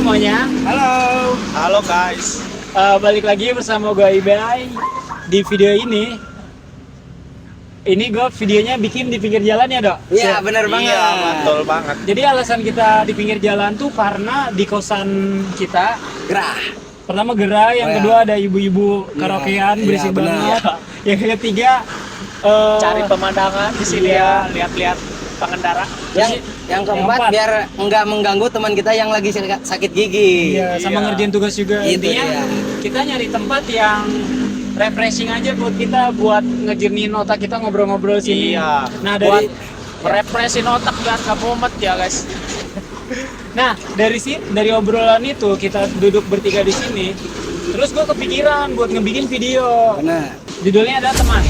semuanya. Halo. Halo guys. Balik lagi bersama gue Ibai. Di video ini gue videonya bikin di pinggir jalan ya, Dok? Iya, benar banget. Iya, betul banget. Jadi alasan kita di pinggir jalan tuh karena di kosan kita Gerah. pertama gerah, yang kedua ada ibu-ibu karaokean berisik banget. Yang ketiga Cari pemandangan di sini ya, lihat-lihat pengendara. Yang keempat biar nggak mengganggu teman kita yang lagi sakit gigi. Iya, sama ngerjain tugas juga. Intinya kita nyari tempat yang refreshing aja buat kita, buat ngejernihin otak kita, ngobrol-ngobrol sini. Iya. Nah, buat dari refreshin otak biar nggak mumet ya guys. Nah, dari obrolan itu kita duduk bertiga di sini. Terus gue kepikiran buat ngebikin video. Benar. Judulnya adalah teman.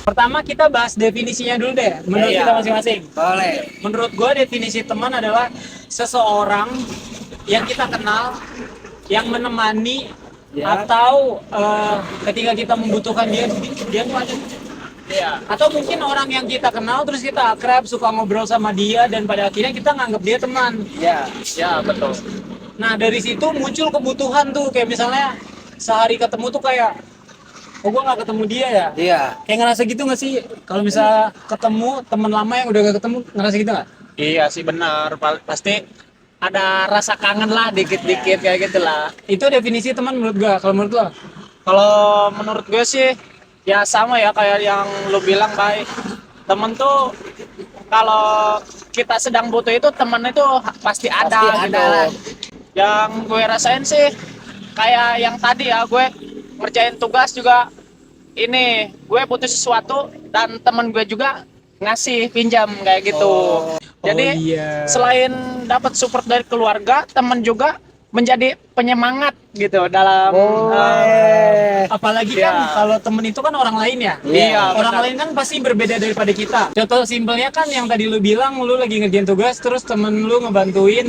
Pertama kita bahas definisinya dulu deh, menurut kita masing-masing. Boleh. Menurut gue definisi teman adalah seseorang yang kita kenal, yang menemani atau ketika kita membutuhkan dia tuh ada. Iya. Atau mungkin orang yang kita kenal terus kita akrab, suka ngobrol sama dia dan pada akhirnya kita nganggap dia teman. Ya. Ya betul. Nah dari situ muncul kebutuhan tuh, kayak misalnya sehari ketemu tuh kayak, oh gue nggak ketemu dia ya. Iya. Kayak ngerasa gitu nggak sih? Kalau misalnya ketemu teman lama yang udah gak ketemu, ngerasa gitu nggak? Iya sih benar. Pasti ada rasa kangen lah dikit-dikit kayak gitulah. Itu definisi teman menurut gue. Kalau menurut lo? Kalau menurut gue sih ya sama ya kayak yang lu bilang, baik. Temen tuh kalau kita sedang butuh itu temen itu pasti ada gitu. Yang gue rasain sih kayak yang tadi ya, gue ngerjain tugas juga, ini gue butuh sesuatu dan temen gue juga ngasih pinjam kayak gitu. Jadi selain dapat support dari keluarga, temen juga menjadi penyemangat gitu dalam apalagi kan kalau temen itu kan orang lain ya. Iya, orang lain kan pasti berbeda daripada kita. Contoh simpelnya kan yang tadi lu bilang, lu lagi ngerjain tugas terus temen lu ngebantuin.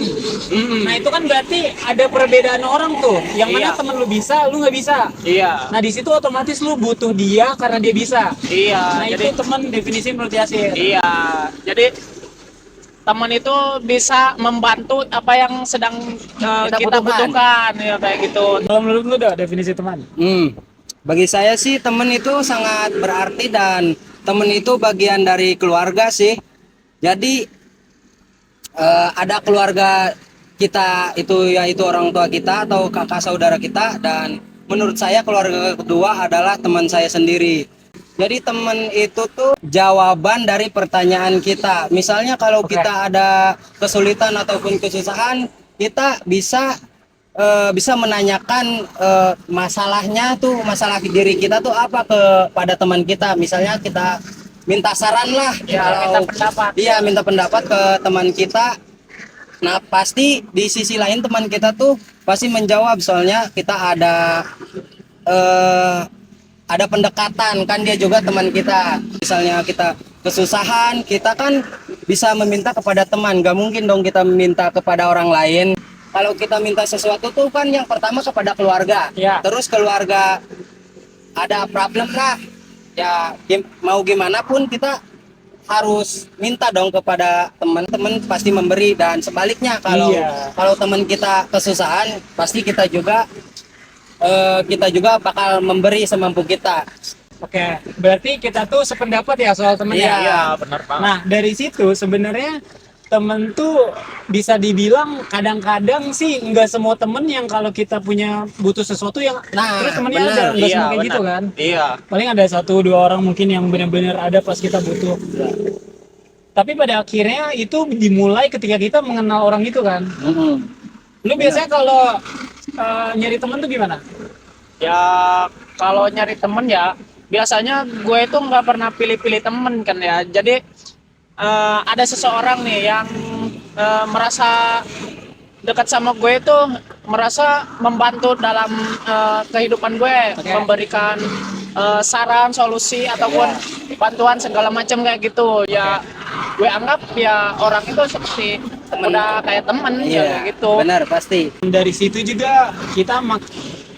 Nah itu kan berarti ada perbedaan orang tuh, yang mana temen lu bisa, lu nggak bisa. Iya. Nah di situ otomatis lu butuh dia karena dia bisa. Iya. Nah Jadi itu temen definisi menurut Yasir. iya. Jadi teman itu bisa membantu apa yang sedang kita butuhkan ya kayak gitu. Kalau menurut lu udah definisi teman? Bagi saya sih teman itu sangat berarti dan teman itu bagian dari keluarga sih. Jadi ada keluarga kita itu yaitu orang tua kita atau kakak saudara kita, dan menurut saya keluarga kedua adalah teman saya sendiri. Jadi teman itu tuh jawaban dari pertanyaan kita. Misalnya kalau kita ada kesulitan ataupun kesusahan, kita bisa menanyakan masalahnya tuh, masalah diri kita tuh apa kepada teman kita. Misalnya kita minta saran lah, minta pendapat. Iya, minta pendapat ke teman kita. Nah, pasti di sisi lain teman kita tuh pasti menjawab, soalnya kita ada pendekatan kan, dia juga teman kita. Misalnya kita kesusahan, kita kan bisa meminta kepada teman, gak mungkin dong kita meminta kepada orang lain. Kalau kita minta sesuatu tuh kan yang pertama kepada keluarga, terus keluarga ada problem lah ya, mau gimana pun kita harus minta dong kepada teman-teman, pasti memberi. Dan sebaliknya kalau teman kita kesusahan, pasti kita juga bakal memberi semampu kita. Oke, berarti kita tuh sependapat ya soal temennya. Iya, benar banget. Nah, dari situ sebenarnya temen tuh bisa dibilang kadang-kadang sih nggak semua temen yang kalau kita punya butuh sesuatu yang terus temennya ada, nggak semua kayak gitu kan. Iya. Paling ada 1-2 orang mungkin yang benar-benar ada pas kita butuh. Tapi pada akhirnya itu dimulai ketika kita mengenal orang itu kan. Lu biasanya kalau nyari temen tuh gimana? Ya kalau nyari temen ya biasanya gue itu nggak pernah pilih-pilih temen kan ya. Jadi ada seseorang nih yang merasa dekat sama gue itu, merasa membantu dalam kehidupan gue, memberikan saran, solusi ataupun bantuan segala macam kayak gitu. Ya gue anggap ya orang itu seperti udah kayak temen ya kayak gitu. Benar, pasti. Dari situ juga kita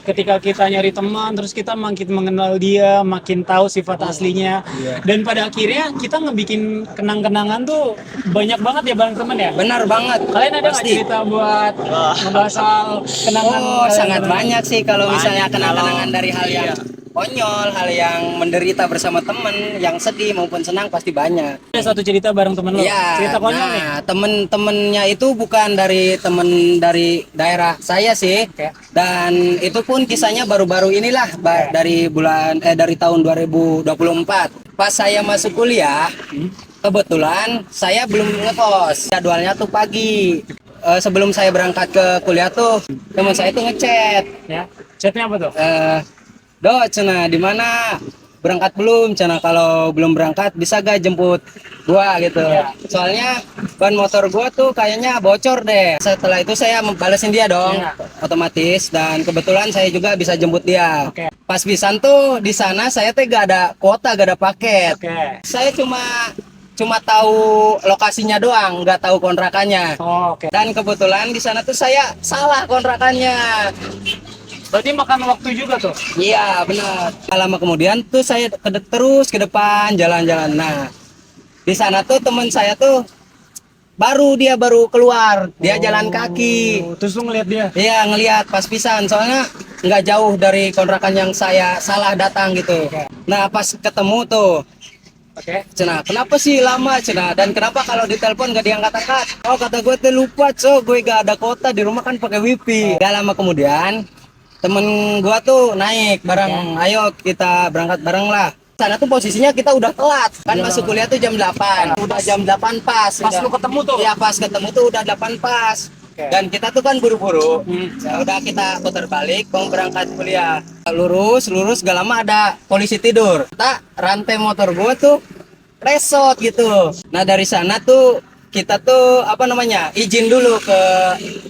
ketika kita nyari teman, terus kita makin mengenal dia, makin tahu sifat aslinya, dan pada akhirnya kita ngebikin kenang-kenangan tuh banyak banget ya bareng teman ya. Benar banget. Kalian ada nggak Pasti. cerita buat ngebahas soal kenangan? Oh, kalian sangat bareng? banyak sih kalau misalnya Banyak, kenang-kenangan dari hal yang Iya. konyol, hal yang menderita bersama temen, yang sedih maupun senang pasti banyak. Ada satu cerita bareng temen lo, Iya, cerita konyol nih. nah temen-temennya itu bukan dari temen dari daerah saya sih, Oke. dan itu pun kisahnya baru-baru inilah, dari dari tahun 2024. Pas saya masuk kuliah, kebetulan saya belum ngekos, jadwalnya tuh pagi. Sebelum saya berangkat ke kuliah tuh, teman saya tuh ngechat, Ya, chatnya apa tuh? Dok, cina di mana? Berangkat belum? Cina kalau belum berangkat bisa gak jemput gua gitu. Ya. Soalnya ban motor gua tuh kayaknya bocor deh. Setelah itu saya membalesin dia dong, Ya. otomatis, dan kebetulan saya juga bisa jemput dia. Oke. Pas pisan tuh di sana saya tuh gak ada kuota, gak ada paket. Oke. Saya cuma tahu lokasinya doang, nggak tahu kontrakannya. Oh, oke. Dan kebetulan di sana tuh saya salah kontrakannya. Berarti makan waktu juga tuh. Iya benar. Lama kemudian tuh saya terus ke depan jalan-jalan. Nah di sana tuh teman saya tuh baru keluar, dia jalan kaki. Oh, terus lu ngeliat dia. Iya ngelihat pas pisan, soalnya nggak jauh dari kontrakan yang saya salah datang gitu. Nah pas ketemu tuh, Oke. Cina, kenapa sih lama Cina? Dan kenapa kalau ditelepon gak diangkat-angkat? Oh kata gue tuh lupa, gue gak ada kota di rumah kan pakai wifi. Gak lama kemudian temen gua tuh naik bareng, ayo kita berangkat bareng lah. Sana tuh posisinya kita udah telat, kan masuk kuliah tuh jam 8. Udah jam 8 pas. Pas lu ketemu tuh. Iya pas ketemu tuh udah 8 pas. Dan kita tuh kan buru-buru. Ya udah kita putar balik mau berangkat kuliah. Lurus gak lama ada polisi tidur. Tak rantai motor gua tuh resot gitu. Nah dari sana tuh kita tuh izin dulu ke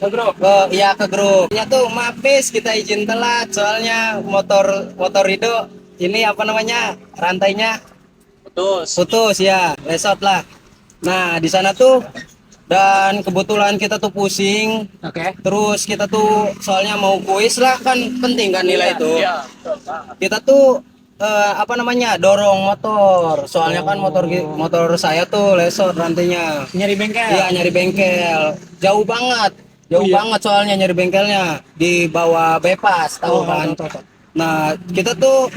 grup, ke grupnya tuh maafis kita izin telat soalnya motor itu ini rantainya putus ya, resot lah. Nah di sana tuh, dan kebetulan kita tuh pusing, Oke. terus kita tuh soalnya mau kuis lah, kan penting kan nilai itu. Iya. Kita tuh dorong motor, soalnya kan motor saya tuh lesot rantainya. Nyari bengkel. Iya nyari bengkel, jauh banget soalnya nyari bengkelnya di bawah bypass, tahu kan. Tahu. Nah kita tuh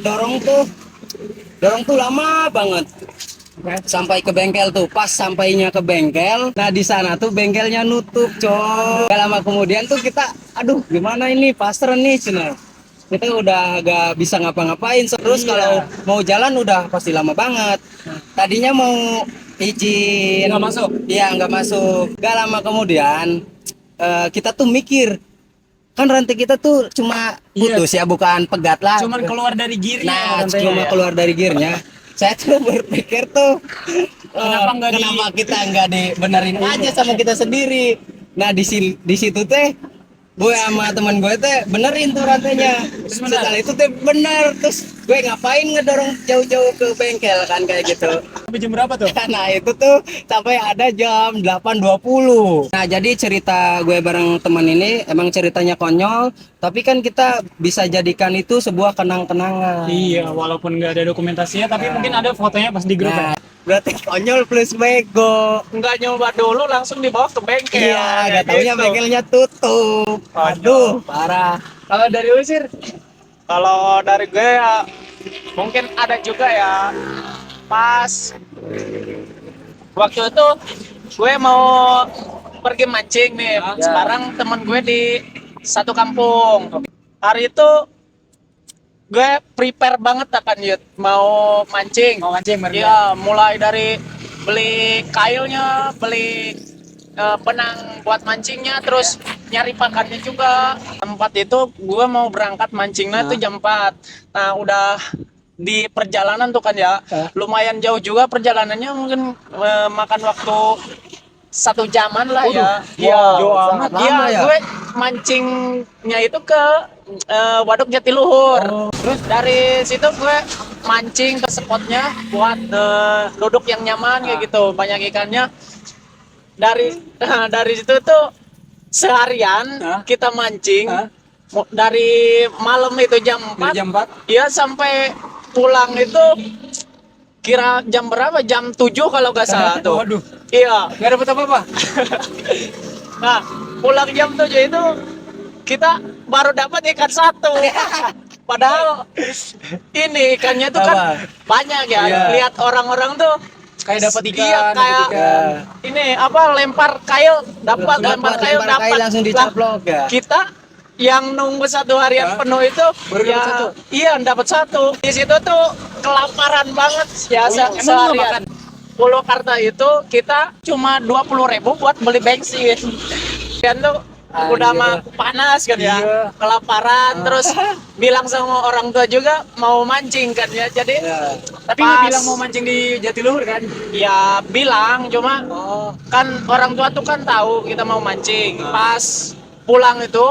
dorong tuh lama banget. Oke. Sampai ke bengkel tuh, pas sampainya ke bengkel, nah di sana tuh bengkelnya nutup coy. Gak lama kemudian tuh kita, aduh gimana ini, pasrah nih Cina. Kita udah gak bisa ngapa-ngapain, terus kalau mau jalan udah pasti lama banget. Tadinya mau izin Nggak masuk? Iya nggak masuk. Gak lama kemudian kita tuh mikir, kan rantai kita tuh cuma putus ya, bukan pegat lah. Cuman keluar dari gearnya. Nah, rantainya cuma ya? keluar dari gearnya. Saya tuh berpikir tuh, Kenapa kita nggak dibenerin aja sama kita sendiri. Nah di situ teh, gue sama teman gue teh benerin tuh rantainya. Terus bener? Setelah itu teh bener, terus gue ngapain ngedorong jauh-jauh ke bengkel kan kayak gitu. Sampai jam berapa tuh? Nah itu tuh sampai ada jam 8.20. Nah jadi cerita gue bareng teman ini emang ceritanya konyol, tapi kan kita bisa jadikan itu sebuah kenang-kenangan. Iya, walaupun nggak ada dokumentasinya, tapi mungkin ada fotonya pas di grup Nah, ya. berarti konyol plus bego. Nggak nyoba dulu langsung dibawa ke bengkel. Iya, Kayak gak taunya gitu. bengkelnya tutup. Aduh, parah. Kalau dari lu Sir? Kalau dari gue ya mungkin ada juga ya, pas waktu itu gue mau pergi mancing nih. Sekarang temen gue di satu kampung. Hari itu gue prepare banget akan Yud mau mancing. Mau mancing bareng Iya, mulai dari beli kailnya, beli benang buat mancingnya, terus nyari pakannya juga. Tempat itu gue mau berangkat mancingnya itu jam 4. Nah udah di perjalanan tuh kan ya, lumayan jauh juga perjalanannya, mungkin makan waktu 1 jaman lah ya. Iya, sangat lama iya, ya. gue mancingnya itu ke Waduk Jatiluhur. Terus dari situ gue mancing ke spotnya buat duduk yang nyaman kayak gitu, banyak ikannya. Dari situ tuh seharian kita mancing dari malam itu jam 4, Dari jam 4. ya sampai pulang itu kira jam berapa? Jam 7 kalau nggak salah tuh. Waduh, Iya. nggak dapet apa-apa. Nah, pulang jam 7 itu kita baru dapat ikan satu. Padahal ini ikannya tuh kan Apa? banyak ya. Iya. Lihat orang-orang tuh Kayak dapat ikan, iya, kayak dapet ikan. ini apa lempar kail dapat, lempar kail dapat. langsung Lah, dicaplok ya. kita yang nunggu 1 harian penuh itu Baru dapat satu? iya dapat satu. Di situ tuh kelaparan banget ya Oh, emang nggak seharian. makan? Purwakarta itu kita cuma 20.000 buat beli bensin. Dan tuh udah mah panas kan ya, Iya. kelaparan, terus bilang sama orang tua juga mau mancing kan ya. Jadi Tapi nggak pas- bilang mau mancing di Jatiluhur kan? ya bilang cuma Oh, kan orang tua tuh kan tahu kita mau mancing. Pas pulang itu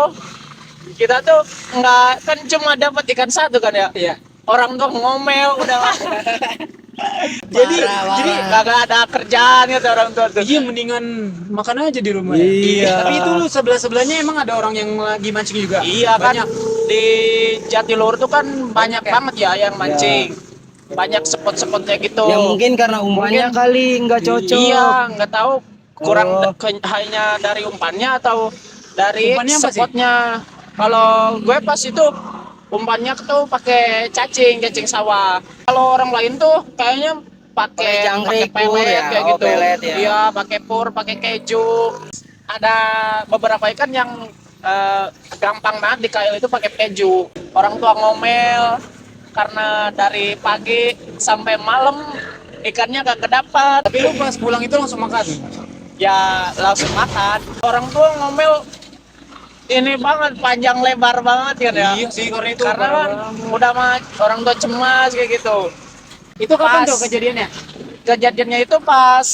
kita tuh nggak kan cuma dapat ikan satu kan ya. iya. Orang tua ngomel udah jadi Parah, jadi parah. kagak ada kerjaan gitu orang tua tuh. Iya, mendingan makan aja di rumah ya. Iya. Tapi itu lu sebelah-sebelahnya emang ada orang yang lagi mancing juga? Iya kan Banyak. di Jatiluhur tuh kan banyak ya? banget ya yang mancing. Banyak spot-spotnya gitu. Ya mungkin karena umpannya Mungkin- kali nggak cocok. Iya, nggak tahu kurang Oh. hanya dari umpannya atau dari Umpannya apa sih? spotnya. Kalau gue pas itu umpannya tuh pakai cacing sawah. Kalau orang lain tuh kayaknya Pakai pakai jangkrik, pakai pelet pur ya? kayak Oh, gitu. pelet ya. Iya, pakai pur, pakai keju. Ada beberapa ikan yang gampang banget di kail itu pakai keju. Orang tua ngomel karena dari pagi sampai malam ikannya gak kedapat. Tapi lu pas pulang itu langsung makan? Ya langsung makan. Orang tua ngomel ini banget panjang lebar banget kan ya. Iya sih, karena itu Karena parah kan banget. udah mah orang tua cemas kayak gitu. Itu kapan Pas. tuh kejadiannya? Kejadiannya itu pas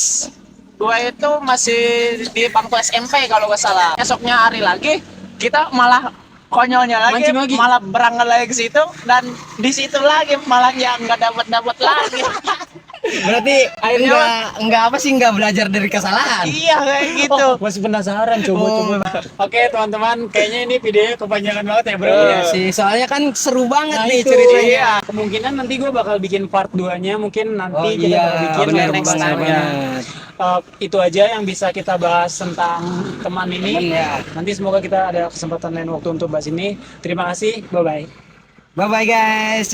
gue itu masih di bangku SMP kalau nggak salah. Esoknya hari lagi kita malah konyolnya lagi, Mancing lagi? malah berangkat lagi ke situ dan di situ lagi malah yang nggak dapat lagi. Berarti Akhirnya nggak apa sih, nggak belajar dari kesalahan. Iya kayak gitu. Oh, masih penasaran, coba. Oke teman-teman, kayaknya ini videonya kepanjangan banget ya bro. Iya sih, soalnya kan seru banget Nah, nih itu, ceritanya. iya. Kemungkinan nanti gue bakal bikin part 2-nya, mungkin nanti Oh kita iya, bakal bikin benar next banget. time ya. Itu aja yang bisa kita bahas tentang teman ini. Teman, ya. Nanti semoga kita ada kesempatan lain waktu untuk bahas ini. Terima kasih, bye-bye. Bye bye guys.